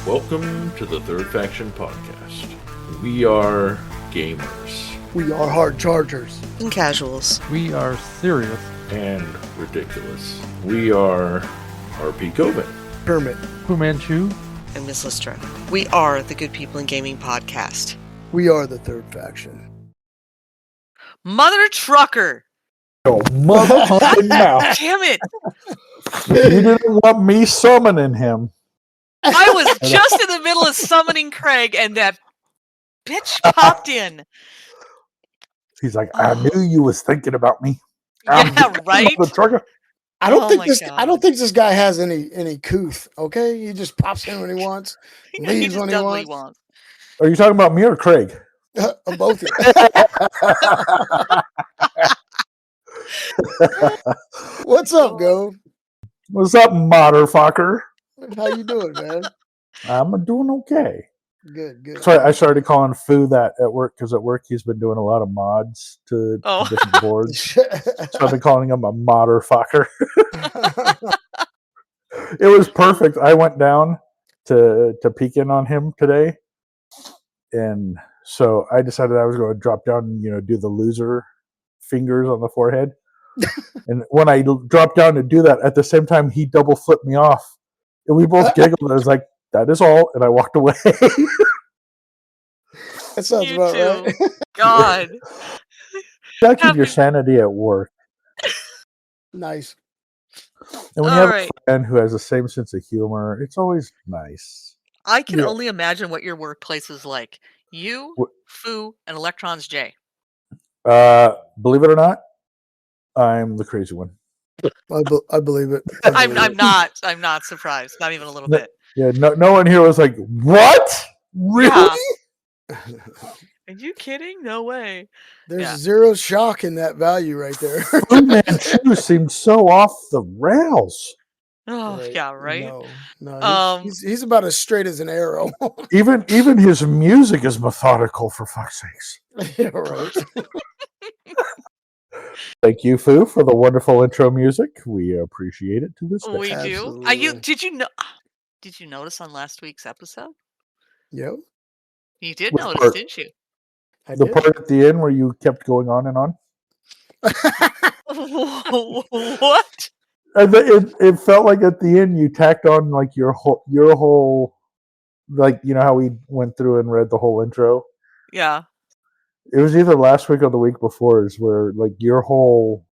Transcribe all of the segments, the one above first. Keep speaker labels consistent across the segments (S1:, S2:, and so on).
S1: Welcome to the Third Faction Podcast. We are gamers.
S2: We are hard chargers.
S3: And casuals.
S4: We are serious.
S1: And ridiculous. We are RP Govan.
S2: Kermit.
S4: Fu Manchu.
S3: And Miss Listra. We are the Good People in Gaming Podcast.
S2: We are the Third Faction.
S3: Mother trucker!
S5: Oh, motherfucking mouth.
S3: Damn it!
S5: You didn't want me summoning him.
S3: I was just in the middle of summoning Craig and that bitch popped in.
S5: He's like, I knew you was thinking about me.
S3: Yeah, right?
S5: The trucker.
S2: I don't
S3: Oh my
S2: think
S3: God.
S2: I don't think this guy has any couth. Okay, he just pops in when he wants,
S3: He
S2: leaves
S3: just
S2: when
S3: does
S2: he
S3: what
S2: wants.
S5: Are you talking about me or Craig?
S2: Both. What's up, Go?
S5: What's up, motherfucker?
S2: How you doing, man?
S5: I'm doing okay.
S2: Good.
S5: So I started calling Fu that at work because at work he's been doing a lot of mods to different boards. So I've been calling him a motherfucker. It was perfect. I went down to peek in on him today, and so I decided I was going to drop down and do the loser fingers on the forehead. And when I dropped down to do that, at the same time he double flipped me off, and we both giggled. And I was like, "That is all," and I walked away.
S2: That sounds
S3: You
S2: about
S3: too.
S2: right.
S3: God.
S5: Gotta keep your sanity at work.
S2: Nice.
S5: And when
S3: All
S5: you have
S3: right.
S5: a friend who has the same sense of humor, it's always nice.
S3: I can
S2: Yeah.
S3: only imagine what your workplace is like. You,
S5: What-
S3: Fu, and Electrons J.
S5: Believe it or not, I'm the crazy one.
S2: I believe it.
S3: I'm not surprised. Not even a little
S5: No.
S3: bit.
S5: Yeah, no one here was like, "What? Really?"
S3: Yeah. Are you kidding? No way.
S2: There's
S3: Yeah.
S2: zero shock in that value right there.
S5: Fu Manchu seemed so off the rails.
S3: Oh,
S2: Right.
S3: yeah, right?
S2: No. He's about as straight as an arrow.
S5: Even his music is methodical, for fuck's sakes.
S2: Yeah, right.
S5: Thank you, Fu, for the wonderful intro music. We appreciate it to this day.
S3: We do.
S2: Absolutely.
S3: Did you notice on last week's episode?
S2: Yep.
S3: You did
S5: Which
S3: notice,
S5: part?
S3: didn't you?
S2: I
S5: The
S2: did.
S5: part at the end where you kept going on and on.
S3: What?
S5: And it felt like at the end you tacked on like your whole like how we went through and read the whole intro.
S3: Yeah.
S5: It was either last week or the week before is where like your whole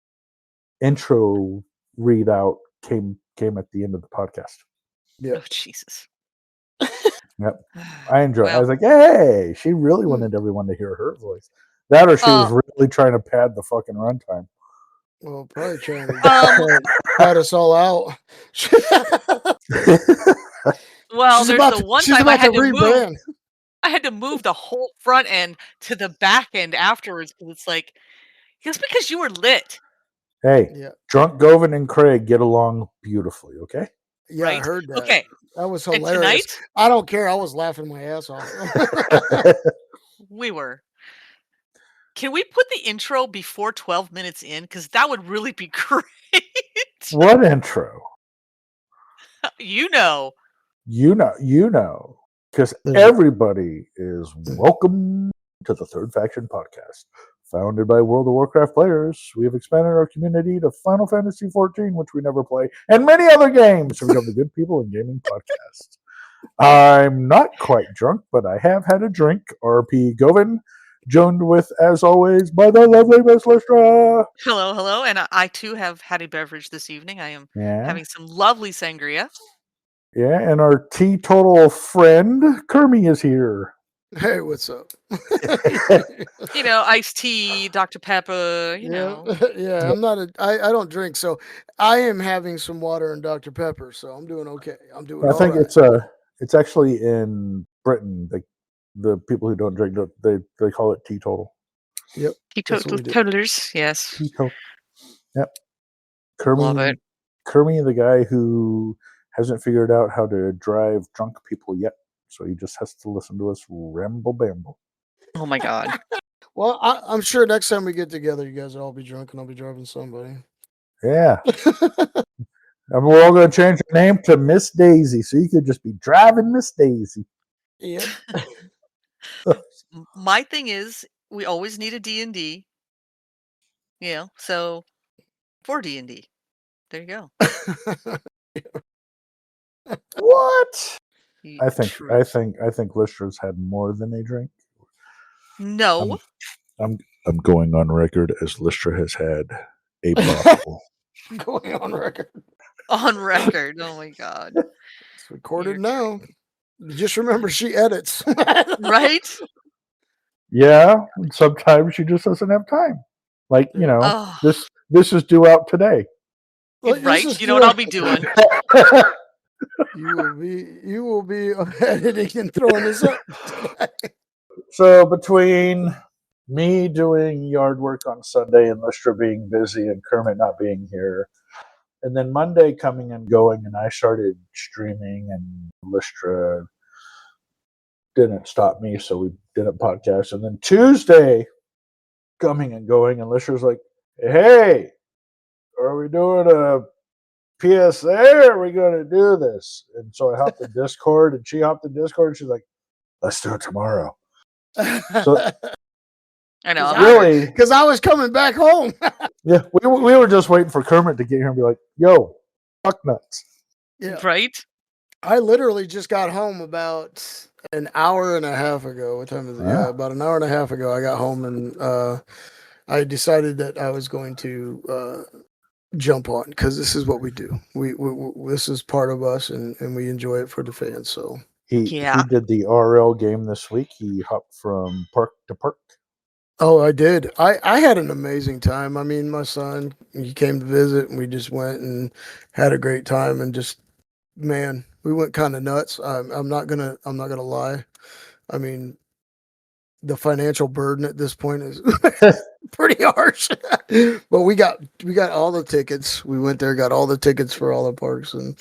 S5: intro readout came at the end of the podcast.
S2: Yeah.
S3: Oh, Jesus.
S5: Yep. I enjoyed it. I
S3: Well.
S5: was like, hey, she really wanted everyone to hear her voice. That or she was really trying to pad the fucking runtime.
S2: Well, probably trying to pat us all out.
S3: Well,
S2: She's
S3: there's
S2: about
S3: the one
S2: she's
S3: time I
S2: about
S3: had to
S2: rebrand.
S3: move. I had to move the whole front end to the back end afterwards because it's like, just because you were lit.
S5: Hey,
S2: Yeah.
S5: Drunk Govan and Craig get along beautifully, okay?
S2: Yeah, I
S3: Right?
S2: heard that.
S3: Okay.
S2: That was
S3: And
S2: hilarious.
S3: tonight,
S2: I don't care. I was laughing my ass off.
S3: we were. Can we put the intro before 12 minutes in? Because that would really be great.
S5: What intro?
S3: You know.
S5: You know. Because everybody is welcome to the Third Faction Podcast. Founded by World of Warcraft players, we have expanded our community to Final Fantasy XIV, which we never play, and many other games to become the Good People in Gaming Podcast. I'm not quite drunk, but I have had a drink. RP Govan, joined with, as always, by the lovely Miss Listra.
S3: Hello. And I too have had a beverage this evening. I am having some lovely sangria.
S5: Yeah, and our teetotal friend, Kermie, is here.
S2: Hey, what's up?
S3: Iced tea, Dr. Pepper,
S2: Yeah, I'm not I don't drink, so I am having some water and Dr. Pepper, so I'm doing okay. I'm doing
S5: I
S2: all
S5: think
S2: right.
S5: it's actually in Britain. The people who don't drink, they call it teetotal.
S2: Yep.
S3: Teetotalers, yes.
S5: Teetotal. Yep.
S3: Love it.
S5: Kermie, the guy who hasn't figured out how to drive drunk people yet, so he just has to listen to us ramble bamble.
S3: Oh my God.
S2: Well, I'm sure next time we get together, you guys will all be drunk and I'll be driving somebody.
S5: Yeah. And we're all going to change your name to Miss Daisy, so you could just be driving Miss Daisy.
S2: Yep.
S3: My thing is, we always need a D&D. You know, so for D&D. There you go.
S5: What?
S3: Y-
S5: I think
S3: truth.
S5: Lister's had more than a drink.
S3: No.
S5: I'm going on record as Lister has had a bottle.
S2: Going on record.
S3: On record. Oh my God.
S2: It's recorded
S3: You're
S2: now. Just remember, she edits.
S3: Right?
S5: Yeah, and sometimes she just doesn't have time. Like,
S3: Oh,
S5: this is due out today.
S2: Look, this
S3: right.
S2: is
S3: You know what I'll be doing?
S2: You will be editing and throwing this up.
S5: So between me doing yard work on Sunday and Lister being busy and Kermit not being here, and then Monday coming and going, and I started streaming, and Lister didn't stop me, so we didn't podcast. And then Tuesday coming and going, and Lister's like, "Hey, are we doing a PSA? Or are we going to do this?" And so I hopped in Discord, and she hopped in Discord, and she's like, "Let's do it tomorrow." So
S3: I know.
S5: really,
S2: Because I was coming back home.
S5: yeah, we were just waiting for Kermit to get here and be like, "Yo, fuck nuts."
S2: Yeah.
S3: Right?
S2: I literally just got home about an hour and a half ago. What time is it? Yeah, about an hour and a half ago. I got home and I decided that I was going to jump on because this is what we do. We this is part of us, and we enjoy it for the fans. So
S5: He did the RL game this week. He hopped from park to park.
S2: oh, I did. I had an amazing time. I mean, my son, he came to visit, and we just went and had a great time, and just man, we went kind of nuts. I'm not gonna lie. I mean, the financial burden at this point is pretty harsh. But we got all the tickets. We went there, got all the tickets for all the parks, and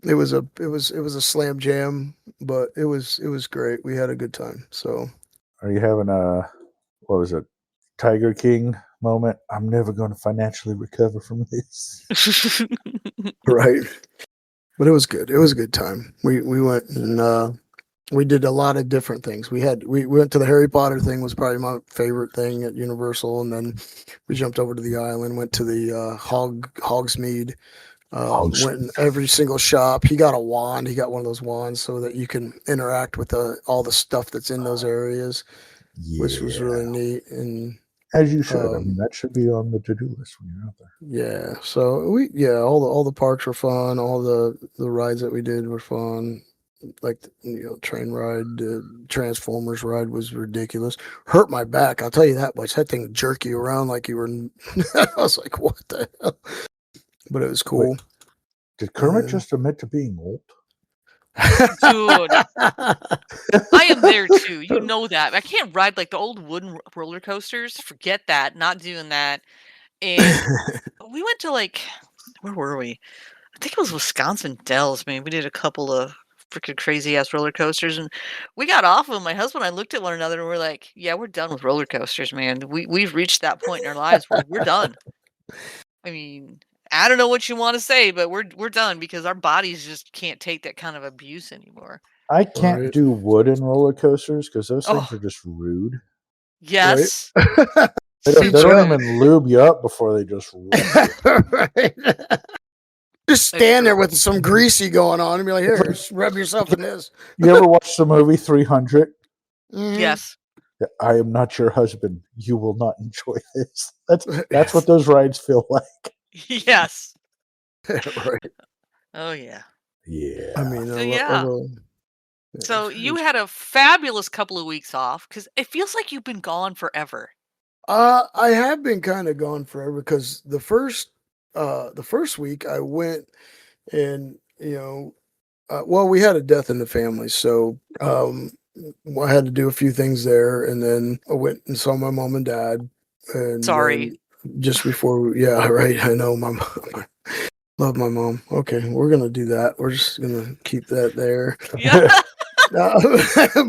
S2: it was a slam jam, but it was great. We had a good time. So
S5: Are you having a, what was it, Tiger King moment? I'm never going to financially recover from this.
S2: right. But it was good. It was a good time. We went and we did a lot of different things. We went to the Harry Potter thing, was probably my favorite thing at Universal, and then we jumped over to the island, went to the Hogsmeade, went in every single shop. He got a wand. He got one of those wands so that you can interact with all the stuff that's in those areas, which was really neat. And
S5: as you should. I mean, that should be on the to-do list when you're out there.
S2: yeah, so all the parks were fun. All the rides that we did were fun. Like train ride, Transformers ride was ridiculous. Hurt my back, I'll tell you that much. That thing jerk you around like you were. I was like, what the hell? But it was cool.
S5: Wait, did Kermit just admit to being old?
S3: Dude, I am there too. You know that. I can't ride like the old wooden roller coasters. Forget that. Not doing that. And we went to where were we? I think it was Wisconsin Dells, man. We did a couple of freaking crazy ass roller coasters, and we got off of them. My husband and I looked at one another and we're like, "Yeah, we're done with roller coasters, man. We've reached that point in our lives where we're done." I mean, I don't know what you want to say, but we're done because our bodies just can't take that kind of abuse anymore.
S5: I can't
S2: Right.
S5: do wooden roller coasters because those things
S3: Oh.
S5: are just rude.
S3: Yes.
S5: They don't even lube you up before they just roll.
S2: Right. Just stand there with some greasy going on and be like, "Here, just rub yourself in this."
S5: You ever watch the movie 300?
S3: Yes.
S5: I am not your husband. You will not enjoy this. That's what those rides feel like.
S3: Yes.
S2: Right.
S3: Oh yeah.
S5: Yeah.
S2: I mean,
S3: So, yeah. So you had a fabulous couple of weeks off because it feels like you've been gone forever.
S2: I have been kind of gone forever because the first week I went and well, we had a death in the family, so I had to do a few things there, and then I went and saw my mom and dad. And
S3: Sorry.
S2: just before, yeah, right. I know my mom. Love my mom. Okay, we're gonna do that. We're just gonna keep that there.
S3: Yeah.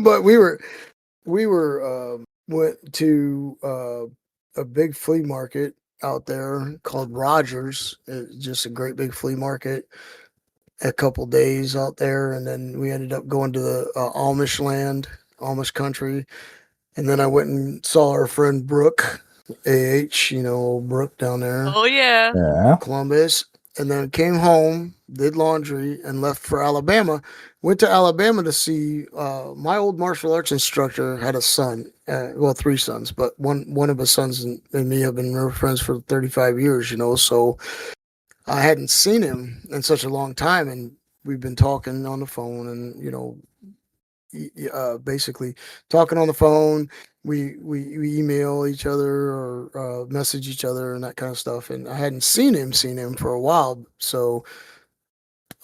S2: But we were went to a big flea market out there called Rogers. It's just a great big flea market. A couple days out there, and then we ended up going to the Amish land, Amish country, and then I went and saw our friend Brooke, old Brooke down there,
S3: Oh yeah.
S5: Yeah.
S2: Columbus, and then came home, did laundry, and left for Alabama. Went to Alabama to see my old martial arts instructor had a son, well, three sons, but one of his sons and me have been real friends for 35 years, so I hadn't seen him in such a long time, and we've been talking on the phone, and basically talking on the phone. We email each other or message each other and that kind of stuff. And I hadn't seen him for a while, so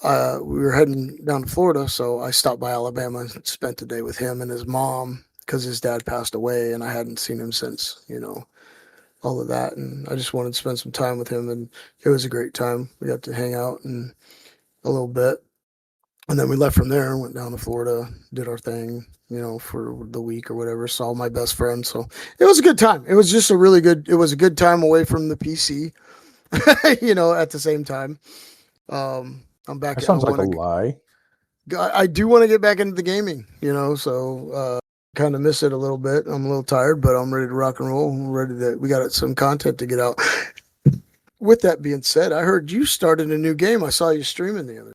S2: we were heading down to Florida. So I stopped by Alabama and spent the day with him and his mom because his dad passed away, and I hadn't seen him since. All of that, and I just wanted to spend some time with him, and it was a great time. We got to hang out and a little bit, and then we left from there and went down to Florida, did our thing, for the week or whatever. Saw my best friend, so it was a good time. It was just it was a good time away from the PC, at the same time. I'm back.
S5: That sounds like a lie.
S2: I do want to get back into the gaming, so kind of miss it a little bit. I'm a little tired, but I'm ready to rock and roll. We got some content to get out. With that being said, I heard you started a new game. I saw you streaming the other.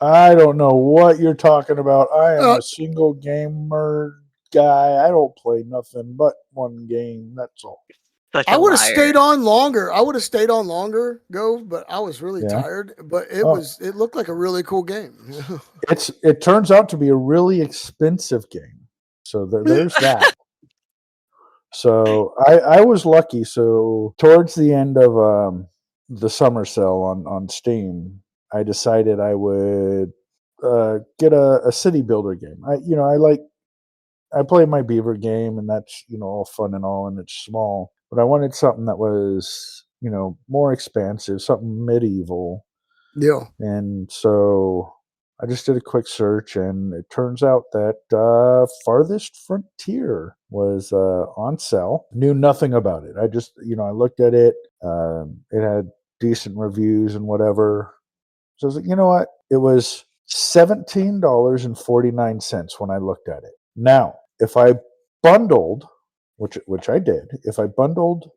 S5: I don't know what you're talking about. I am a single gamer guy. I don't play nothing but one game. That's all.
S2: I would have stayed on longer. Go, but I was really tired. But it looked like a really cool game.
S5: It turns out to be a really expensive game. So there's that. So I was lucky. So towards the end of the summer sale on Steam, I decided I would get a city builder game. I play my Beaver game, and that's all fun and all, and it's small. But I wanted something that was more expansive, something medieval.
S2: Yeah.
S5: And so I just did a quick search, and it turns out that Farthest Frontier was on sale. Knew nothing about it. I just, I looked at it. It had decent reviews and whatever. So I was like, you know what? It was $17.49 when I looked at it. Now, if I bundled, which I did, if I bundled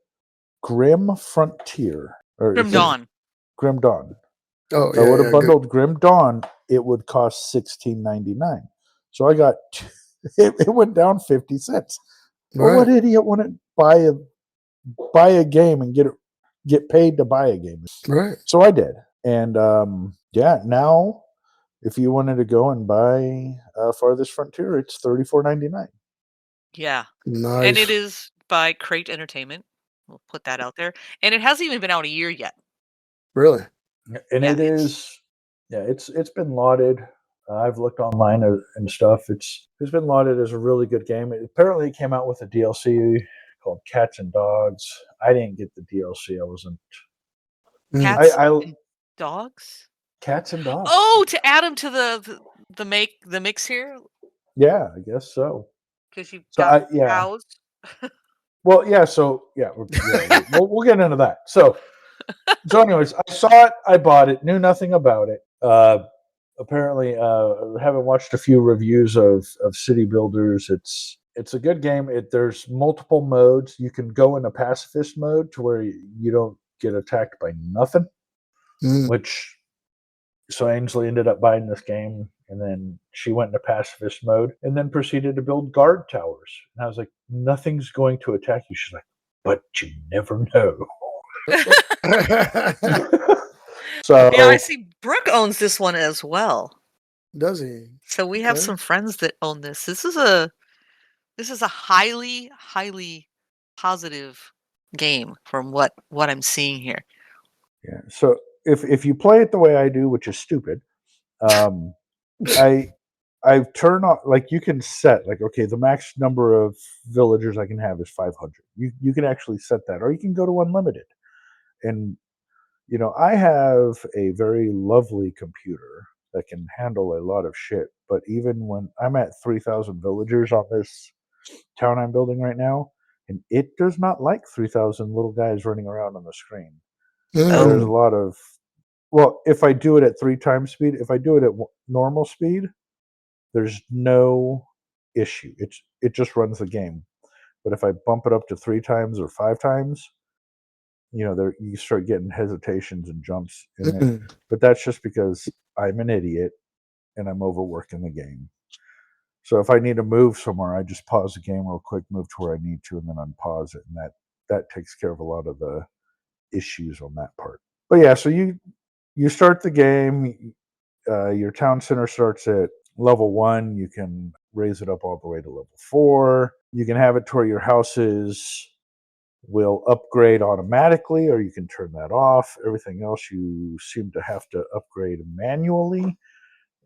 S5: Grim Frontier or
S3: Grim Dawn.
S5: Grim Dawn.
S2: Oh,
S5: if I would have bundled Grim Dawn, it would cost $16.99. So I got it went down 50 cents. Well, what idiot wouldn't buy a game and get paid to buy a game?
S2: Right.
S5: So I did, and now if you wanted to go and buy Farthest Frontier, it's $34.99.
S3: Yeah,
S2: Nice.
S3: and it is by Crate Entertainment. We'll put that out there, and it hasn't even been out a year yet.
S2: Really?
S5: And it is, it's been lauded. I've looked online and stuff. It's been lauded as a really good game. Apparently, it came out with a DLC called Cats and Dogs. I didn't get the DLC. I wasn't.
S3: Cats and Dogs.
S5: Cats and Dogs.
S3: Oh, to add them to the mix here.
S5: Yeah, I guess so.
S3: Because you've got cows.
S5: Well, yeah. So we'll get into that. So anyways, I saw it. I bought it. Knew nothing about it. Apparently, haven't watched a few reviews of City Builders. It's a good game. There's multiple modes. You can go in a pacifist mode to where you don't get attacked by nothing. So Ainsley ended up buying this game, and then she went into pacifist mode, and then proceeded to build guard towers. And I was like, nothing's going to attack you. She's like, but you never know. So
S3: yeah, I see Brooke owns this one as well.
S2: Does he?
S3: So we have some friends that own this. This is a highly, highly positive game from what I'm seeing here.
S5: Yeah. So if you play it the way I do, which is stupid, I've turned on, like, you can set, like, okay, the max number of villagers I can have is 500. You can actually set that, or you can go to unlimited. And I have a very lovely computer that can handle a lot of shit. But even when I'm at 3,000 villagers on this town I'm building right now, and it does not like 3,000 little guys running around on the screen.
S3: Oh.
S5: There's a lot of, well, if I do it at 3 times speed, if I do it at normal speed, there's no issue. It just runs the game. But if I bump it up to 3 times or 5 times, there you start getting hesitations and jumps in it. But that's just because I'm an idiot and I'm overworking the game. So if I need to move somewhere, I just pause the game real quick, move to where I need to, and then unpause it, and that takes care of a lot of the issues on that part. But yeah, so you start the game. Your town center starts at level 1. You can raise it up all the way to level 4. You can have it to where your houses will upgrade automatically, or you can turn that off. Everything else you seem to have to upgrade manually.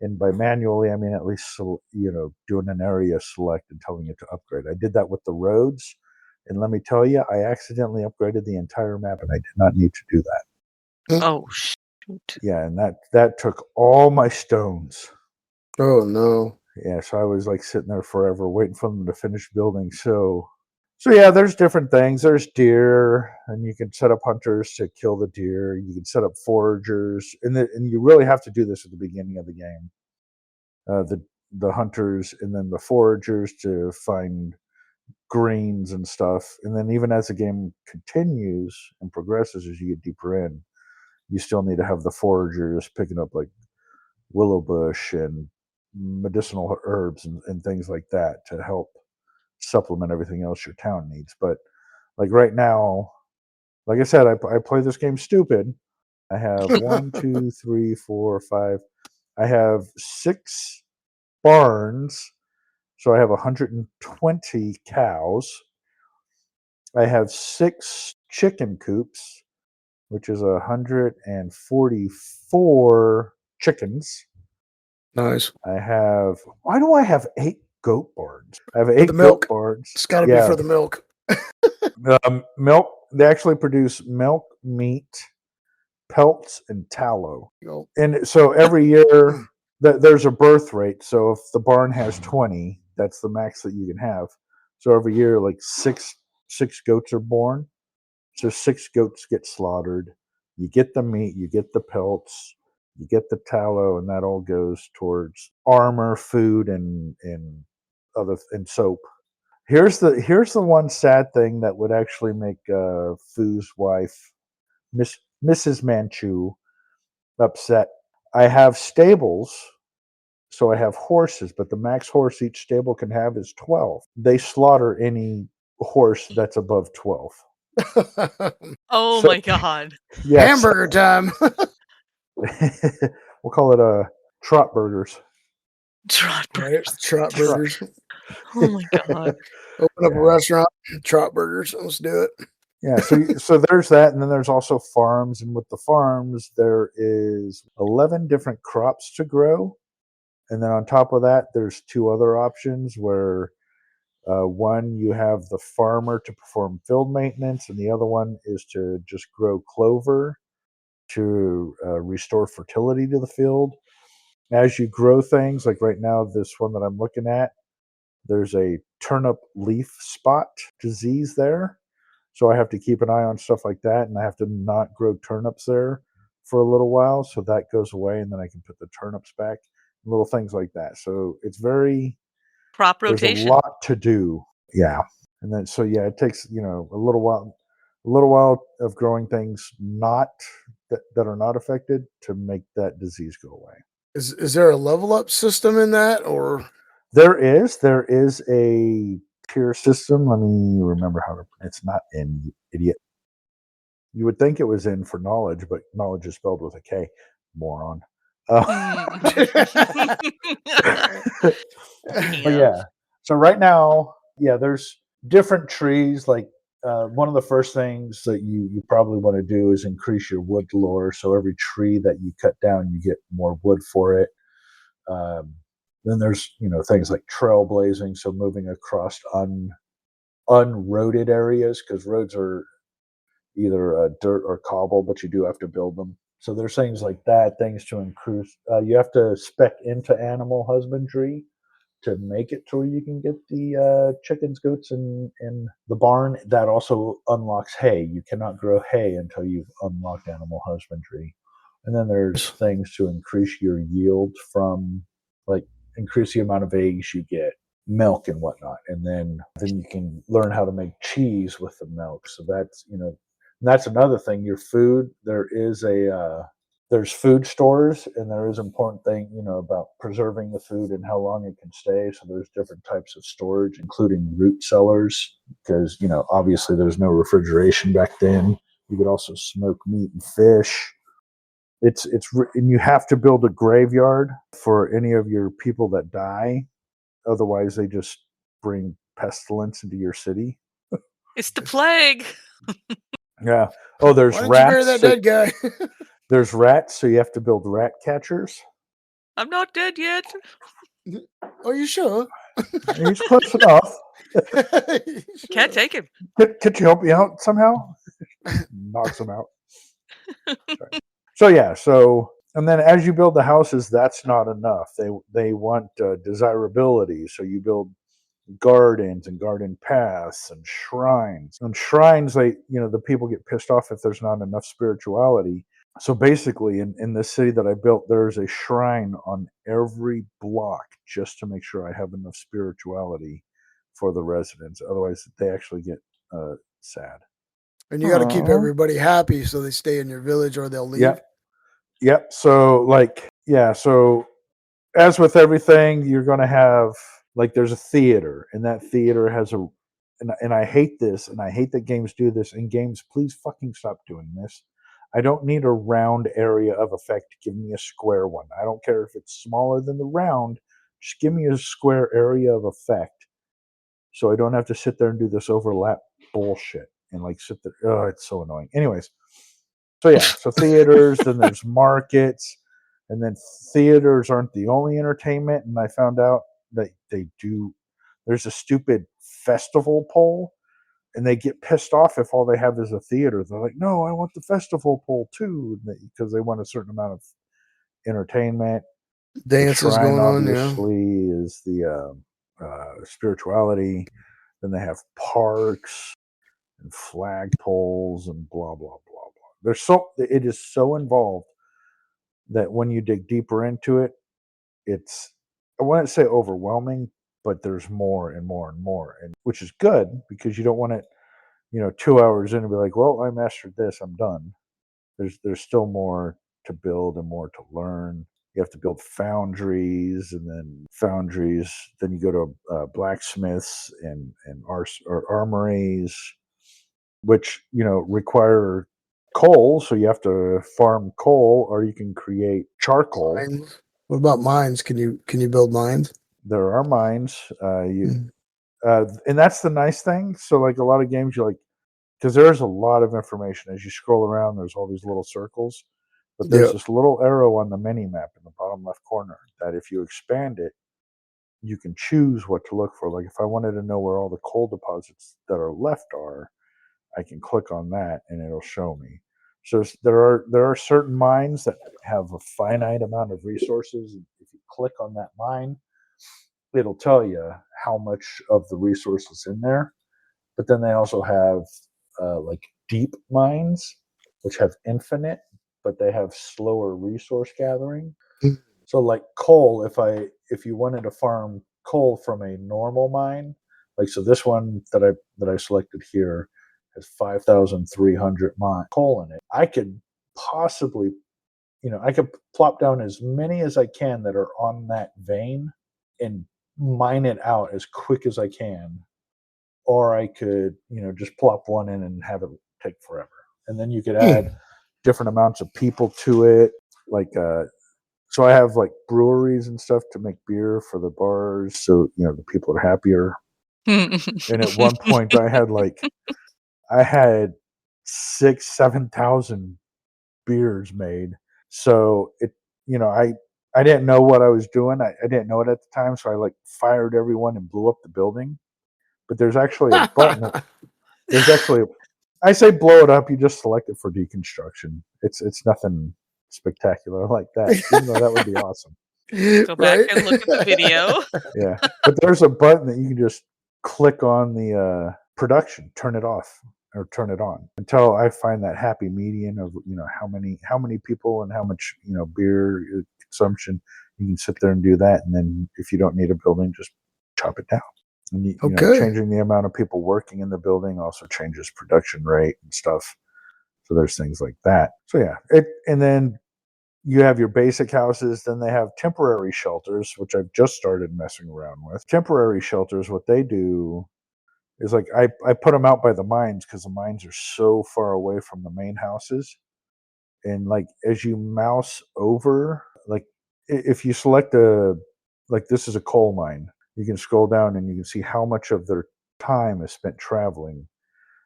S5: And by manually, I mean at least doing an area select and telling it to upgrade. I did that with the roads, and let me tell you, I accidentally upgraded the entire map, and I did not need to do that.
S3: Oh shoot!
S5: Yeah, and that took all my stones.
S2: Oh no!
S5: Yeah, so I was like sitting there forever waiting for them to finish building. So yeah, there's different things. There's deer, and you can set up hunters to kill the deer. You can set up foragers, and you really have to do this at the beginning of the game. The hunters and then the foragers to find greens and stuff. And then even as the game continues and progresses, as you get deeper in, you still need to have the foragers picking up like willow bush and medicinal herbs and things like that to help supplement everything else your town needs. But like right now, like I said, I play this game stupid. I have 1, 2, 3, 4, 5. I have 6 barns, so I have 120 cows. I have 6 chicken coops, which is 144 chickens.
S2: Nice.
S5: Why do I have 8 goat barns? I have 8
S2: the milk.
S5: goat barns.
S2: It's got to be for the milk.
S5: Milk. They actually produce milk, meat, pelts, and tallow. And so every year there's a birth rate. So if the barn has 20, that's the max that you can have. So every year, like six goats are born. So 6 goats get slaughtered. You get the meat, you get the pelts, you get the tallow, and that all goes towards armor, food, and soap. Here's the one sad thing that would actually make Fu's wife, Mrs. Manchu, upset. I have stables, so I have horses, but the max horse each stable can have is 12. They slaughter any horse that's above 12.
S3: Oh my god!
S5: Yes.
S2: Hamburger time.
S5: We'll call it trot burgers.
S3: Trot
S2: Right,
S3: burgers.
S2: Trot burgers.
S3: Oh my god!
S2: Open up a restaurant. Trot burgers. Let's do it.
S5: Yeah, so there's that, and then there's also farms, and with the farms there is 11 different crops to grow, and then on top of that there's 2 other options where one, you have the farmer to perform field maintenance, and the other one is to just grow clover to restore fertility to the field. As you grow things, like right now, this one that I'm looking at, there's a turnip leaf spot disease there. So I have to keep an eye on stuff like that, and I have to not grow turnips there for a little while. So that goes away, and then I can put the turnips back, little things like that. So it's very...
S3: Crop
S5: There's
S3: rotation.
S5: a lot to do. Yeah. And then, so yeah, it takes, a little while of growing things that are not affected to make that disease go away.
S2: Is there a level up system in that, or?
S5: There is a tier system. Let me remember how to, it's not in, you idiot. You would think it was in for knowledge, but knowledge is spelled with a K, moron. But yeah, so right now, there's different trees. Like one of the first things that you probably want to do is increase your wood lore. So every tree that you cut down, you get more wood for it. Then there's things like trailblazing, so moving across unroaded areas, because roads are either dirt or cobble, but you do have to build them. So there's things like that, things to increase. You have to spec into animal husbandry. to make it to where you can get the chickens, goats, and the barn. That also unlocks hay. You cannot grow hay until you've unlocked animal husbandry. And then there's things to increase your yield from, like, increase the amount of eggs you get, milk and whatnot. And then you can learn how to make cheese with the milk. So that's, that's another thing. Your food, there's food stores, and there is an important thing, about preserving the food and how long it can stay. So there's different types of storage, including root cellars, because, obviously there's no refrigeration back then. You could also smoke meat and fish. And you have to build a graveyard for any of your people that die. Otherwise, they just bring pestilence into your city.
S3: It's the plague.
S5: Yeah. Oh, there's
S2: Why didn't
S5: rats.
S2: you bury that dead guy?
S5: There's rats, so you have to build rat catchers.
S3: I'm not dead yet.
S2: Are you sure?
S5: He's close enough.
S3: Can't take him.
S5: Could you help me out somehow? Knocks him out. So and then as you build the houses, that's not enough. They want desirability. So you build gardens and garden paths and shrines. And shrines, the people get pissed off if there's not enough spirituality. So basically, in this city that I built, there's a shrine on every block just to make sure I have enough spirituality for the residents. Otherwise, they actually get sad.
S2: And you got to keep everybody happy so they stay in your village or they'll leave.
S5: Yep. So so as with everything, you're going to have, there's a theater, and that theater has and I hate this, and I hate that games do this. And games, please fucking stop doing this. I don't need a round area of effect. Give me a square one. I don't care if it's smaller than the round. Just give me a square area of effect, so I don't have to sit there and do this overlap bullshit and sit there. Oh, it's so annoying. Anyways, so theaters, then there's markets, and then theaters aren't the only entertainment. And I found out that they do. There's a stupid festival pole, and they get pissed off if all they have is a theater. They're like, no, I want the festival pole too, because they want a certain amount of entertainment.
S2: Dances going on,
S5: obviously, is the spirituality. Then they have parks and flagpoles and blah, blah, blah, blah. It is so involved that when you dig deeper into it, it's, I wouldn't say overwhelming, but there's more and more and more, and which is good, because you don't want it, 2 hours in and be like, well, I mastered this, I'm done. There's still more to build and more to learn. You have to build foundries, and then then you go to blacksmiths and armories, which require coal. So you have to farm coal, or you can create charcoal.
S2: Mines. What about mines? Can you build mines?
S5: There are mines. And that's the nice thing. So a lot of games, because there's a lot of information as you scroll around. There's all these little circles, but there's this little arrow on the mini map in the bottom left corner that if you expand it, you can choose what to look for. If I wanted to know where all the coal deposits that are left are, I can click on that and it'll show me. So there are certain mines that have a finite amount of resources. If you click on that mine, it'll tell you how much of the resources in there. But then they also have deep mines, which have infinite, but they have slower resource gathering. So coal, if you wanted to farm coal from a normal mine, so this one that I selected here has 5,300 coal in it. I could possibly, I could plop down as many as I can that are on that vein and mine it out as quick as I can. Or I could, just plop one in and have it take forever. And then you could add different amounts of people to it. So I have breweries and stuff to make beer for the bars. So, the people are happier. And at one point I had 6,000-7,000 beers made. So I didn't know what I was doing. I didn't know it at the time. So I fired everyone and blew up the building. But there's actually a button. I say blow it up. You just select it for deconstruction. It's nothing spectacular like that. Even though that would be awesome.
S3: Go back and look at the video.
S5: Yeah, but there's a button that you can just click on the production, turn it off or turn it on until I find that happy median of how many people and how much beer consumption. You can sit there and do that, and then if you don't need a building, just chop it down. And changing the amount of people working in the building also changes production rate and stuff. So there's things like that. So yeah, and then you have your basic houses, then they have temporary shelters, which I've just started messing around with. Temporary shelters, what they do is like I put them out by the mines because the mines are so far away from the main houses. And like as you mouse over, like if you select this is a coal mine, you can scroll down and you can see how much of their time is spent traveling.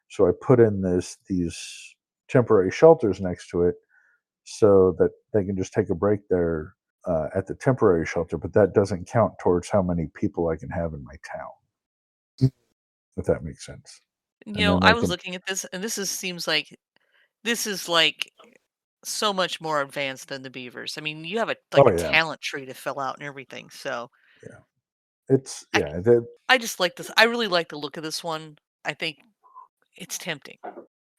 S5: So I put in these temporary shelters next to it, so that they can just take a break there at the temporary shelter, but that doesn't count towards how many people I can have in my town, if that makes sense.
S3: I was looking at this, and seems like this is like so much more advanced than the Beavers. I mean, you have a talent tree to fill out and everything. So
S5: yeah, it's
S3: I just like this. I really like the look of this one. I think it's tempting.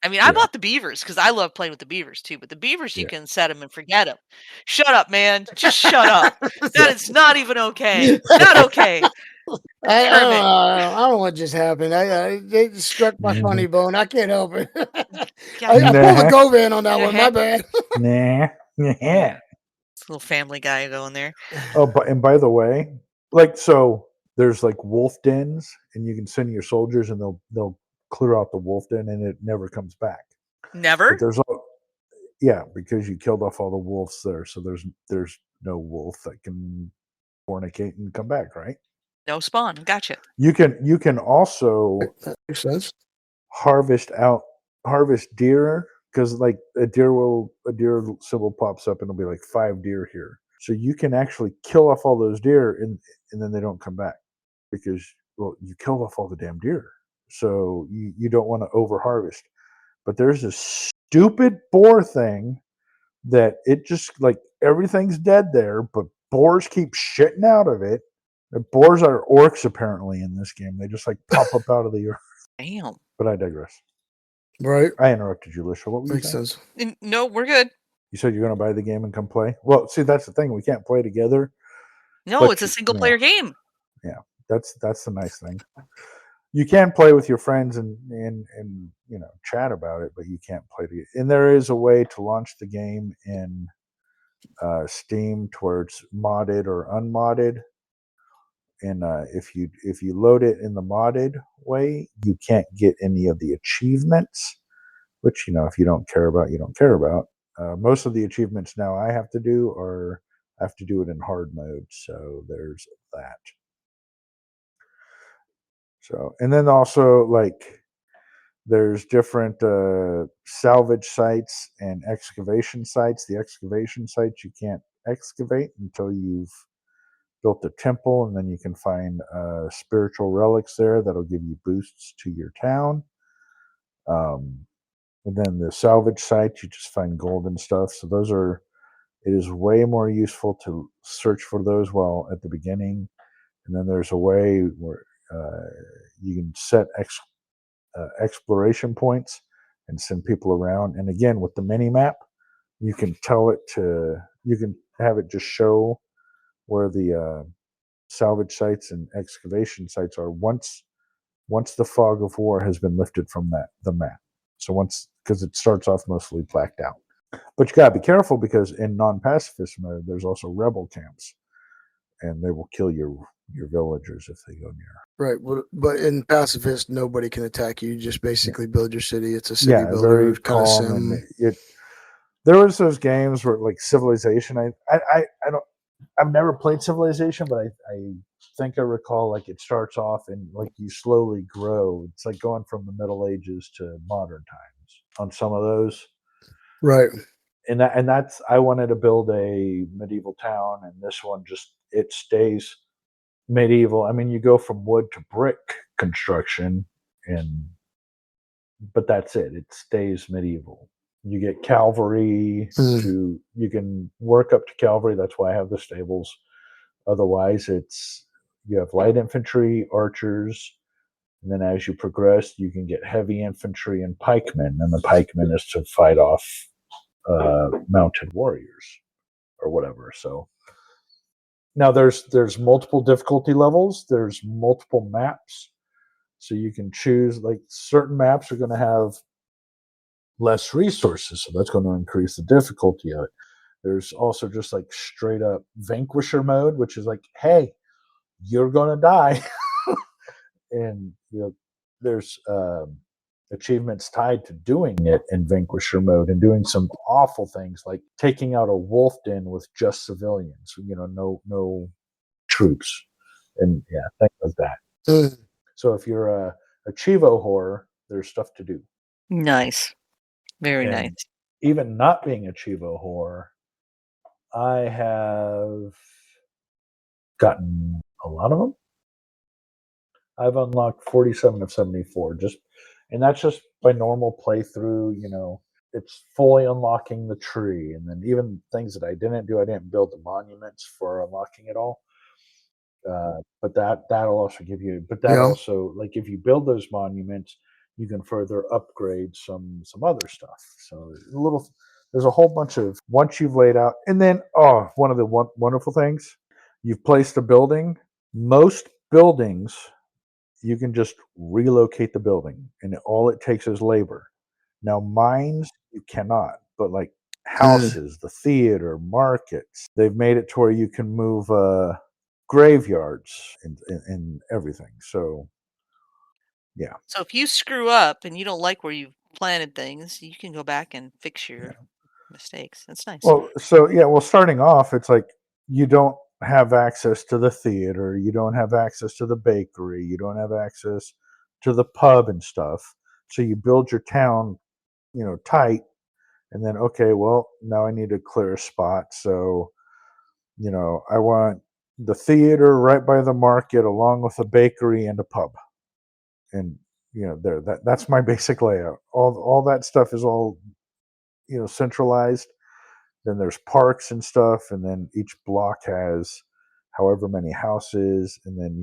S3: I mean, I bought the Beavers because I love playing with the Beavers too. But the Beavers, you can set them and forget them. Shut up, man! Just shut up. That is not even okay. Not okay.
S2: I don't know what just happened. They just struck my funny bone. I can't help it.
S3: Yeah,
S2: I pulled a Govan on that one. My bad.
S5: Yeah.
S3: It's a little Family Guy going there.
S5: Oh, and by the way, there's like wolf dens, and you can send your soldiers, and they'll clear out the wolf den, and it never comes back.
S3: Never?
S5: But there's because you killed off all the wolves there, so there's no wolf that can fornicate and come back, right?
S3: No spawn. Gotcha.
S5: You can also
S2: that makes sense.
S5: harvest deer, because like a deer symbol pops up and it'll be like 5 deer here. So you can actually kill off all those deer and then they don't come back because you killed off all the damn deer. So you don't want to over harvest. But there's this stupid boar thing that it just like everything's dead there, but boars keep shitting out of it. The boars are orcs apparently in this game. They just like pop up out of the earth.
S3: Damn.
S5: But I digress.
S2: Right.
S5: I interrupted you, Lisha. What were
S2: Makes
S5: you saying?
S2: sense.
S3: No, we're good.
S5: You said you're going to buy the game and come play? Well, see, that's the thing. We can't play together.
S3: No, it's a single player game.
S5: Yeah, that's the nice thing. You can play with your friends and chat about it, but you can't play together. And there is a way to launch the game in Steam towards modded or unmodded. And if you load it in the modded way, you can't get any of the achievements, which if you don't care about, you don't care about. Most of the achievements now I have to do it in hard mode, so there's that. So, and then also like there's different salvage sites and excavation sites. The excavation sites you can't excavate until you've built a temple, and then you can find spiritual relics there that'll give you boosts to your town. And then the salvage sites, you just find gold and stuff. So it is way more useful to search for those while at the beginning. And then there's a way where you can set exploration points and send people around. And again, with the mini map, you can have it just show where the salvage sites and excavation sites are once the fog of war has been lifted from the map. So because it starts off mostly blacked out. But you gotta be careful because in non-pacifist mode, there's also rebel camps, and they will kill your villagers if they go near.
S2: Right, but in pacifist, nobody can attack you. You just basically build your city. It's a city builder, very calm. And
S5: there was those games where like Civilization. I've never played Civilization, but I think I recall like it starts off and like you slowly grow. It's like going from the Middle Ages to modern times on some of those.
S2: Right.
S5: And that's I wanted to build a medieval town, and this one it stays medieval. I mean, you go from wood to brick construction, but that's it. It stays medieval. You get cavalry you can work up to cavalry. That's why I have the stables. Otherwise, you have light infantry, archers, and then as you progress, you can get heavy infantry and pikemen, and the pikemen is to fight off mounted warriors or whatever. So now there's multiple difficulty levels. There's multiple maps, so you can choose. Like certain maps are going to have less resources, so that's going to increase the difficulty of it. There's also just like straight up vanquisher mode, which is like, hey, you're going to die. And there's achievements tied to doing it in vanquisher mode and doing some awful things like taking out a wolf den with just civilians, no troops, and things like that. So if you're a Chivo whore, there's stuff to do.
S3: Nice. Very
S5: And
S3: nice.
S5: even not being a Chivo whore, I have gotten a lot of them. I've unlocked 47 of 74, and that's just by normal playthrough. It's fully unlocking the tree, and then even things that I didn't do, I didn't build the monuments for unlocking it all. But that'll also give you. But that also, like, if you build those monuments, you can further upgrade some other stuff. So there's a whole bunch of once you've laid out, and then one of the wonderful things, you've placed a building. Most buildings, you can just relocate the building, and all it takes is labor. Now, mines, you cannot, but like houses, the theater, markets, they've made it to where you can move graveyards and everything. So, yeah.
S3: So if you screw up and you don't like where you've planted things, you can go back and fix your mistakes. That's nice.
S5: Well, starting off, it's like you don't have access to the theater, you don't have access to the bakery, you don't have access to the pub and stuff. So you build your town, tight, and then now I need to clear a spot. So, I want the theater right by the market, along with a bakery and a pub, and that's my basic layout. All that stuff is all centralized. Then there's parks and stuff, and then each block has however many houses, and then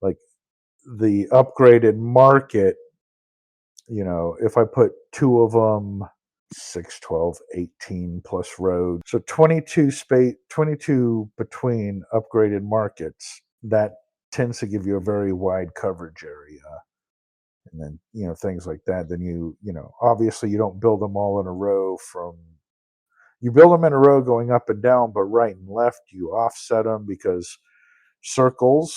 S5: like the upgraded market, if I put two of them, 6, 12, 18 plus roads, so 22 between upgraded markets, that tends to give you a very wide coverage area. And then things like that, then obviously you don't build them all in a row. You build them in a row going up and down, but right and left you offset them, because circles,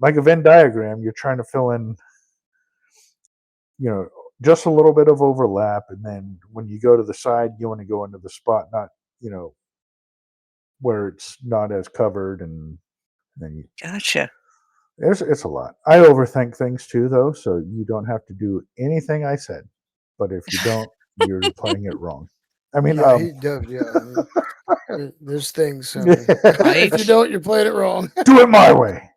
S5: like a Venn diagram, you're trying to fill in, just a little bit of overlap, and then when you go to the side, you want to go into the spot not, where it's not as covered, and then
S3: Gotcha.
S5: it's a lot. I overthink things too, though, so you don't have to do anything I said. But if you don't, you're playing it wrong. I mean,
S2: he does. There's things. If you don't, you're playing it wrong.
S5: Do it my way.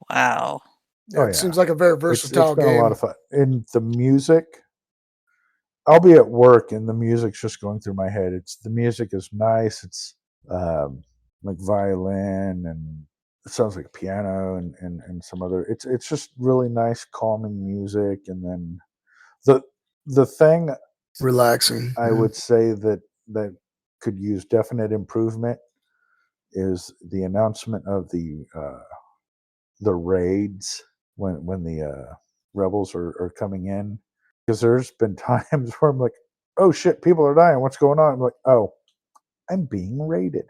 S3: Wow.
S2: It seems like a very versatile
S5: it's been
S2: game.
S5: a lot of fun. And the music, I'll be at work and the music's just going through my head. The music is nice. It's like violin, and it sounds like piano and some other. It's just really nice, calming music. And then the thing
S2: Relaxing.
S5: I would say that could use definite improvement is the announcement of the raids when the rebels are coming in, because there's been times where I'm like, oh shit, people are dying, what's going on? I'm like, oh, I'm being raided.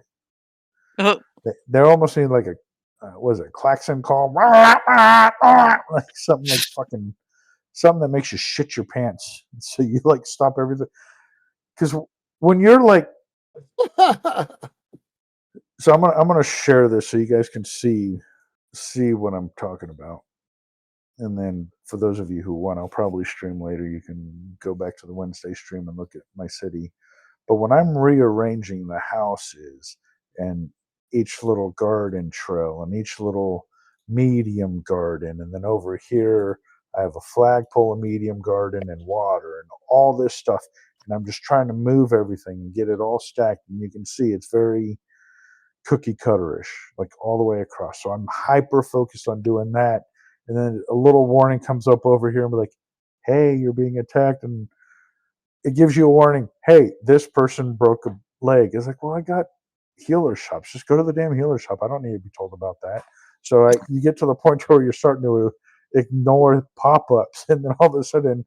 S5: They're almost need like a what is it, klaxon call, like something like fucking something that makes you shit your pants, so you like stop everything, because when you're like so I'm gonna share this so you guys can see what I'm talking about. And then for those of you who want, I'll probably stream later. You can go back to the Wednesday stream and look at my city. But when I'm rearranging the houses and each little garden trail and each little medium garden, and then over here I have a flagpole, a medium garden, and water, and all this stuff. And I'm just trying to move everything and get it all stacked. And you can see it's very cookie cutterish, like all the way across. So I'm hyper focused on doing that. And then a little warning comes up over here and be like, hey, you're being attacked. And it gives you a warning. Hey, this person broke a leg. It's like, well, I got healer shops. Just go to the damn healer shop. I don't need to be told about that. So you get to the point where you're starting to ignore pop-ups. And then all of a sudden,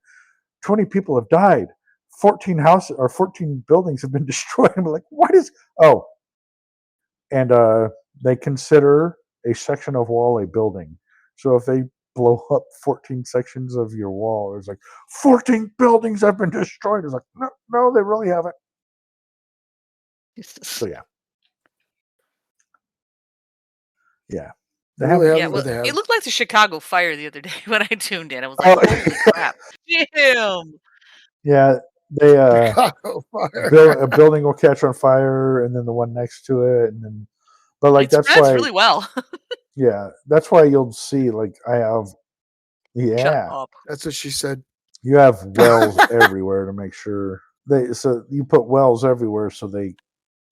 S5: 20 people have died. 14 houses or 14 buildings have been destroyed. I'm like, what is, and they consider a section of wall a building. So if they blow up 14 sections of your wall, it's like 14 buildings have been destroyed. It's like, no, they really haven't. So yeah.
S2: They really
S3: Yeah,
S2: haven't,
S3: well,
S2: but they have.
S3: it looked like the Chicago fire the other day when I tuned in. I was like, holy crap. Damn.
S5: Yeah, they
S2: Chicago fire.
S5: a building will catch on fire, and then the one next to it, and then, but like
S3: It
S5: that's
S3: spreads
S5: why,
S3: really well.
S5: yeah, that's why you'll see like I have,
S3: Shut up.
S2: That's what she said.
S5: you have wells everywhere to make sure so you put wells everywhere so they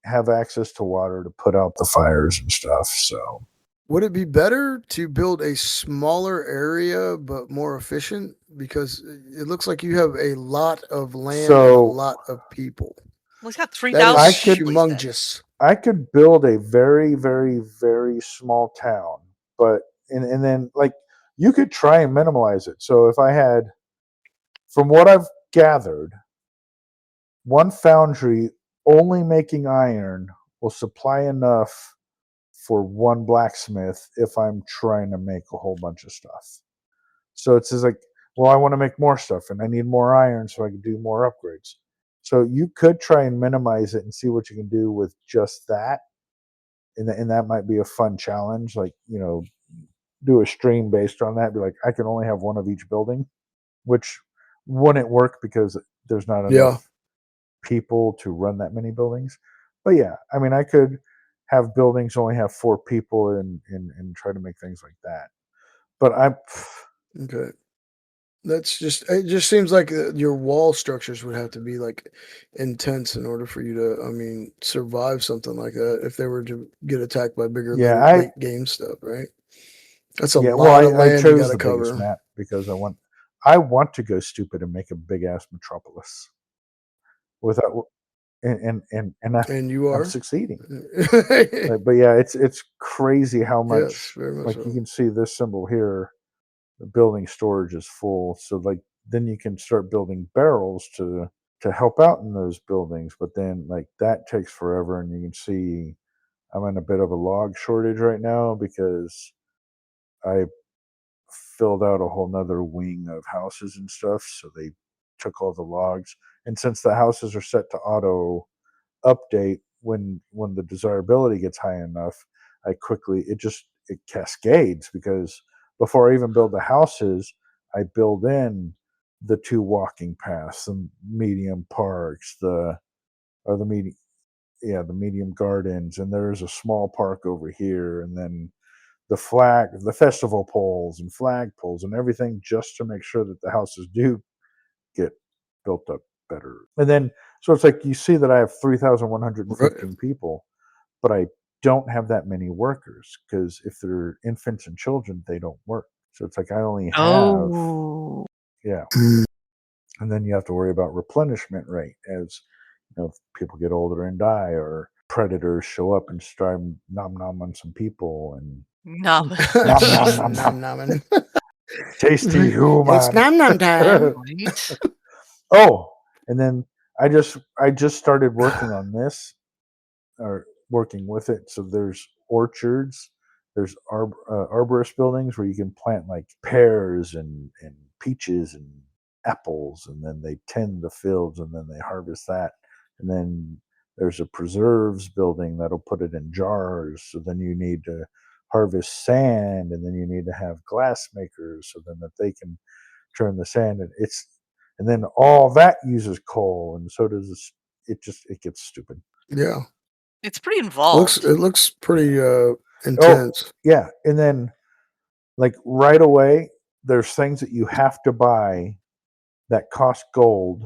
S5: have access to water to put out the fires and stuff. So
S2: Would it be better to build a smaller area but more efficient? Because it looks like you have a lot of land and a lot of people.
S3: Well, he's got
S2: That
S3: 3,000
S2: is
S3: people, he said.
S2: humongous.
S5: I could build a very, very, very small town, but and then like you could try and minimize it. So if I had, from what I've gathered, one foundry only making iron will supply enough for one blacksmith if I'm trying to make a whole bunch of stuff. So it's just like, well, I want to make more stuff and I need more iron so I can do more upgrades. So you could try and minimize it and see what you can do with just that. And that might be a fun challenge. Like, do a stream based on that. Be like, I can only have one of each building, which wouldn't work because there's not enough people to run that many buildings. But yeah, I mean, I could have buildings only have 4 people and try to make things like that. But
S2: Okay. It just seems like your wall structures would have to be like intense in order for you to, survive something like that if they were to get attacked by bigger late game stuff, right? That's a lot of land you got to cover.
S5: Biggest map because I want to go stupid and make a big ass metropolis without and
S2: you are
S5: I'm succeeding. But yeah, it's crazy how much.
S2: Yes, very much
S5: like
S2: so.
S5: you can see this symbol here. The building storage is full, so like then you can start building barrels to help out in those buildings. But then like that takes forever, and you can see I'm in a bit of a log shortage right now because I filled out a whole nother wing of houses and stuff. So they took all the logs, and since the houses are set to auto update when the desirability gets high enough, it cascades because before I even build the houses, I build in the 2 walking paths, the medium parks, the medium gardens, and there's a small park over here, and then the festival poles and flag poles and everything, just to make sure that the houses do get built up better. And then so it's like you see that I have 3,115 people, but I don't have that many workers because if they're infants and children, they don't work. So it's like I only have and then you have to worry about replenishment rate as if people get older and die, or predators show up and start nom nom on some people and
S3: Nom.
S2: Nom nom.
S5: Tasty human.
S2: It's nom nom time.
S3: Right?
S5: Oh, and then I just started working on this, or working with it. So there's orchards, there's arborist buildings where you can plant like pears and peaches and apples, and then they tend the fields and then they harvest that. And then there's a preserves building that'll put it in jars. So then you need to harvest sand, and then you need to have glass makers so then that they can turn the sand, and then all that uses coal, and so does this. It gets stupid.
S2: Yeah,
S3: it's pretty involved.
S2: It looks pretty intense.
S5: Yeah, and then like right away, there's things that you have to buy that cost gold.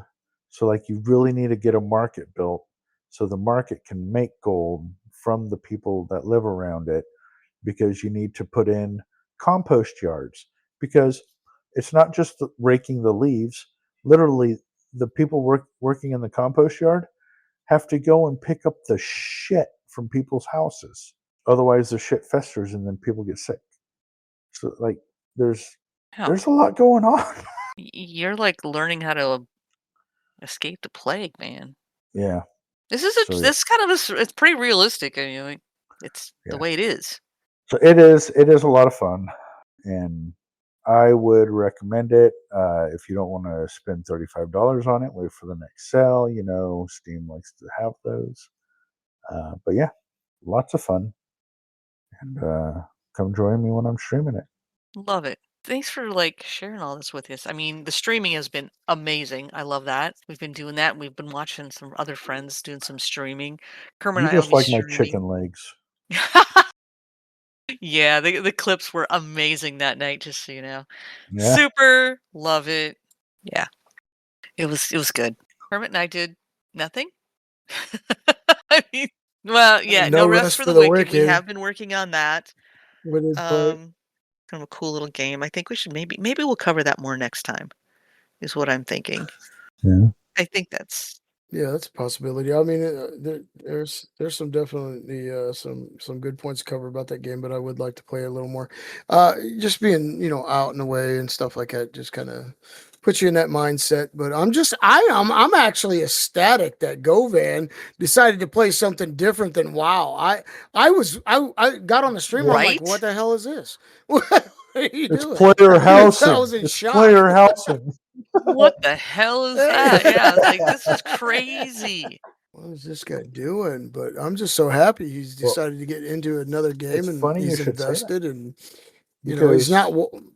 S5: So like you really need to get a market built so the market can make gold from the people that live around it, because you need to put in compost yards, because it's not just raking the leaves. Literally, the people working in the compost yard have to go and pick up the shit from people's houses. Otherwise, the shit festers and then people get sick. So, like, there's a lot going on.
S3: You're like learning how to escape the plague, man.
S5: Yeah.
S3: This is
S5: So,
S3: this kind of it's pretty realistic. I mean, it's the way it is.
S5: So it is a lot of fun, and I would recommend it. If you don't want to spend $35 on it, wait for the next sale. You know, Steam likes to have those. But yeah, lots of fun, and come join me when I'm streaming it.
S3: Love it. Thanks for like sharing all this with us. I mean, the streaming has been amazing. I love that. We've been doing that. We've been watching some other friends doing some streaming. Kermit
S5: You
S3: and I will
S5: just
S3: be
S5: like my
S3: streaming.
S5: chicken legs.
S3: Yeah, the clips were amazing that night, just so you know.
S5: Yeah.
S3: Super love it. Yeah. It was good. Kermit and I did nothing. I mean, well, yeah, no rest for the wicked. We have been working on that.
S2: What is play?
S3: Kind of a cool little game. I think we should maybe we'll cover that more next time. Is what I'm thinking.
S5: Yeah.
S3: I think that's
S2: Yeah, that's a possibility. I mean, there's some definitely some good points to cover about that game, but I would like to play a little more. Just being out and away and stuff like that just kind of puts you in that mindset. But I'm actually ecstatic that Govan decided to play something different than WoW. I got on the stream. I'm like, what the hell is this? What are you doing?
S5: Player housing.
S2: I was in shock.
S5: Player housing.
S3: What the hell is that? Yeah, I was like, this is crazy.
S2: What is this guy doing? But I'm just so happy he's decided to get into another game, and
S5: funny
S2: he's
S5: you should say that.
S2: invested, and he's not.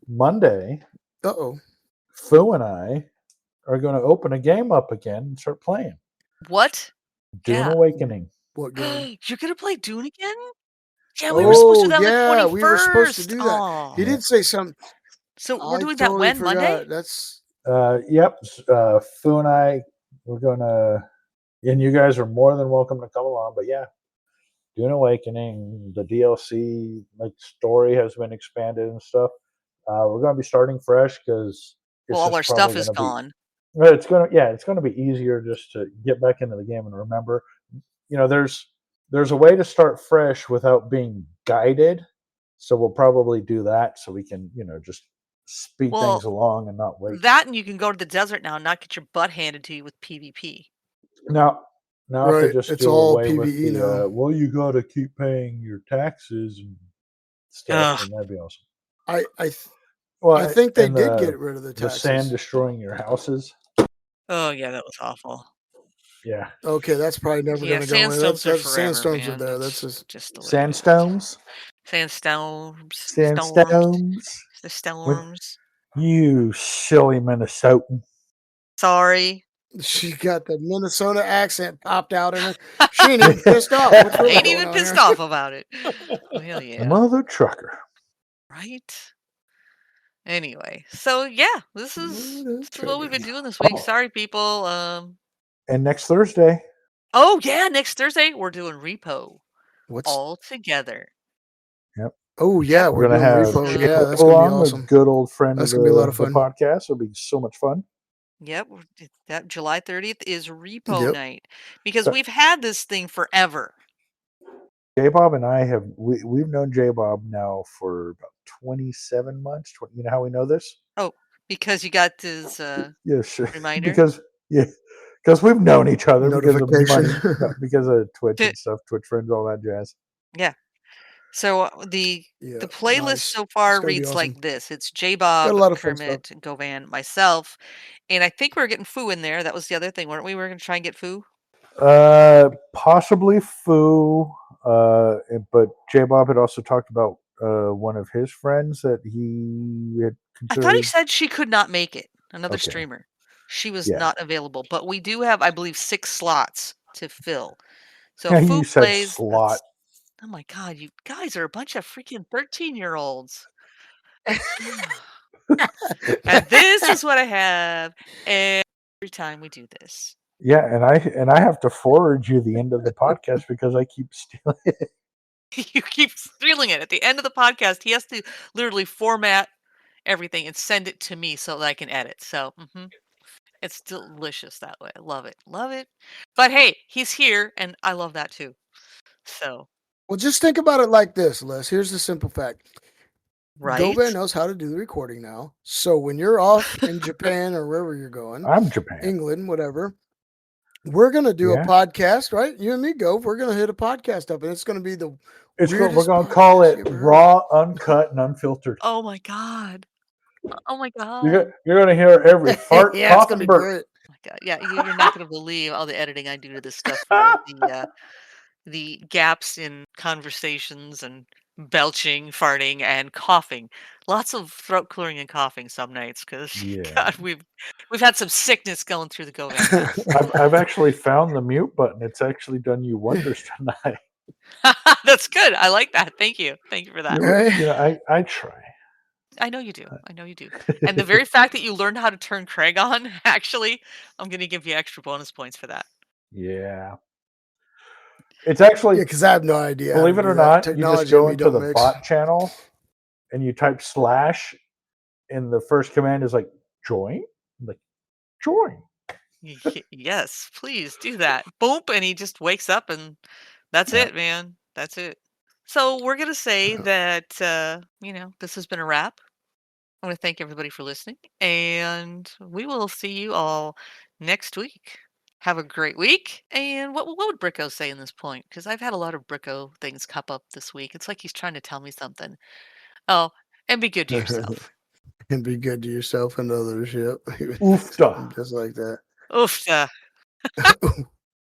S5: Monday. Fu and I are going to open a game up again and start playing.
S3: What?
S5: Dune Awakening.
S2: What game?
S3: You're gonna play Dune again? Yeah, we were supposed to do that on the 21st.
S2: We were supposed to do that.
S3: Aw.
S2: He did say something.
S3: So we're doing that when?
S2: forgot.
S3: Monday?
S2: That's
S5: Yep. Fu and I, we're gonna, and you guys are more than welcome to come along. But yeah, Dune Awakening, the DLC like story has been expanded and stuff. We're gonna be starting fresh because
S3: all our stuff is gone.
S5: It's gonna be easier just to get back into the game and remember. There's a way to start fresh without being guided. So we'll probably do that so we can, just speed things along and not wait.
S3: That, and you can go to the desert now and not get your butt handed to you with PvP.
S5: Now if they just
S2: it's
S5: do
S2: all
S5: away with
S2: PvE
S5: the,
S2: now.
S5: well, you got to keep paying your taxes and stuff, and that'd be awesome.
S2: I think they did get rid of the taxes.
S5: The sand destroying your houses.
S3: Oh yeah, that was awful.
S5: Yeah.
S2: Okay, that's probably never going to go away.
S3: Sandstones are forever,
S2: sandstorms
S3: man.
S2: are there.
S3: That's
S2: just
S3: the way
S5: Sandstones.
S3: Sandstones. The storms.
S5: You silly Minnesotan.
S3: Sorry.
S2: She got the Minnesota accent popped out in her. She ain't even pissed off. What's really
S3: ain't even pissed off about it. Hell yeah.
S5: Mother trucker.
S3: Right? Anyway, so yeah, this is what we've been doing this week. Sorry, people.
S5: And next Thursday.
S3: Oh yeah, next Thursday we're doing Repo. All together.
S5: Yep.
S2: Oh yeah,
S5: we're gonna have
S2: Repo. Yeah, that's gonna be awesome.
S5: A good old friend
S2: that's
S5: of
S2: gonna be a lot of fun.
S5: The podcast. It'll be so much fun.
S3: Yep, that July 30th is Repo night because we've had this thing forever.
S5: J Bob and I we've known J Bob now for about 27 months. You know how we know this?
S3: Oh, because you got his reminder.
S5: Because we've known each other because of money, because of Twitch and stuff, Twitch friends, all that jazz.
S3: Yeah. So the playlist so far reads awesome. Like this. It's J Bob, Kermit, Govan, myself, and I think we're getting Foo in there. That was the other thing, weren't we? We were going to try and get Foo.
S5: Possibly Foo. But J Bob had also talked about one of his friends that he had considered.
S3: I thought he said she could not make it. Another streamer. She was not available. But we do have, I believe, 6 slots to fill. So Foo plays.
S5: Slot.
S3: Oh my God, you guys are a bunch of freaking 13-year-olds. And this is what I have every time we do this.
S5: Yeah, and I have to forward you the end of the podcast because I keep stealing it.
S3: You keep stealing it. At the end of the podcast, he has to literally format everything and send it to me so that I can edit. So it's delicious that way. I love it. Love it. But hey, he's here, and I love that too. So,
S2: Well, just think about it like this, Les. Here's the simple fact.
S3: right?
S2: Govan knows how to do the recording now. So when you're off in Japan or wherever you're going,
S5: I'm Japan.
S2: England, whatever, we're going to do a
S5: Yeah.
S2: podcast, right? You and me, Gove, we're going to hit a podcast up, and it's going to be the
S5: We're
S2: weirdest
S5: going to call
S2: podcast
S5: it
S2: you ever heard.
S5: raw, uncut, and unfiltered.
S3: Oh my god. Oh my god.
S5: You're going to hear every fart,
S2: Yeah, it's
S5: cough,
S2: going to
S5: and
S2: be
S5: burp.
S2: great.
S3: Oh my god. Yeah, you're not going to believe all the editing I do to this stuff for the gaps in conversations and belching, farting, and coughing. Lots of throat clearing and coughing some nights because
S5: Yeah.
S3: God, we've had some sickness going through the Govan house.
S5: I've actually found the mute button. It's actually done you wonders tonight.
S3: That's good. I like that. Thank you. Thank you for that.
S2: Right?
S5: You know, I try.
S3: I know you do. I know you do. And the very fact that you learned how to turn Craig on, actually, I'm going to give you extra bonus points for that.
S5: Yeah. It's actually,
S2: Yeah, because I have no idea. how
S5: believe
S2: to
S5: it
S2: do
S5: or
S2: that.
S5: not, you
S2: Technology
S5: just go
S2: and me
S5: into
S2: don't
S5: the
S2: mix.
S5: bot channel and you type / and the first command is like join. I'm like, join.
S3: Yes, please do that. Boop, and he just wakes up, and that's
S5: Yeah.
S3: it, man. That's it. So we're gonna say that this has been a wrap. I want to thank everybody for listening, and we will see you all next week. Have a great week. And what would Bricko say in this point? Because I've had a lot of Bricko things pop up this week. It's like he's trying to tell me something. Oh, and be good to yourself.
S2: And be good to yourself and others. Yep.
S5: Oofta.
S2: Just like that.
S3: Oof.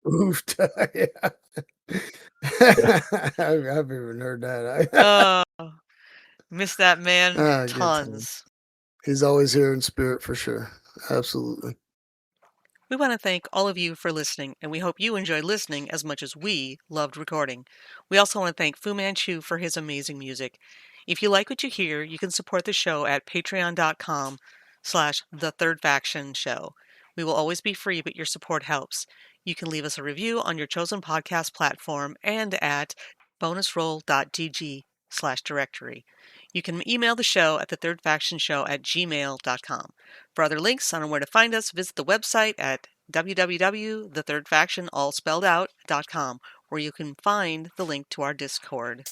S2: Oofta. Yeah. I've even heard that.
S3: Miss that man
S2: Good
S3: tons.
S2: He's always here in spirit for sure. Absolutely.
S3: We want to thank all of you for listening, and we hope you enjoyed listening as much as we loved recording. We also want to thank Fu Manchu for his amazing music. If you like what you hear, you can support the show at patreon.com/thethirdfactionshow. We will always be free, but your support helps. You can leave us a review on your chosen podcast platform and at bonusroll.gg/directory. You can email the show at thethirdfactionshow@gmail.com. For other links on where to find us, visit the website at www.thethirdfactionallspelledout.com, where you can find the link to our Discord.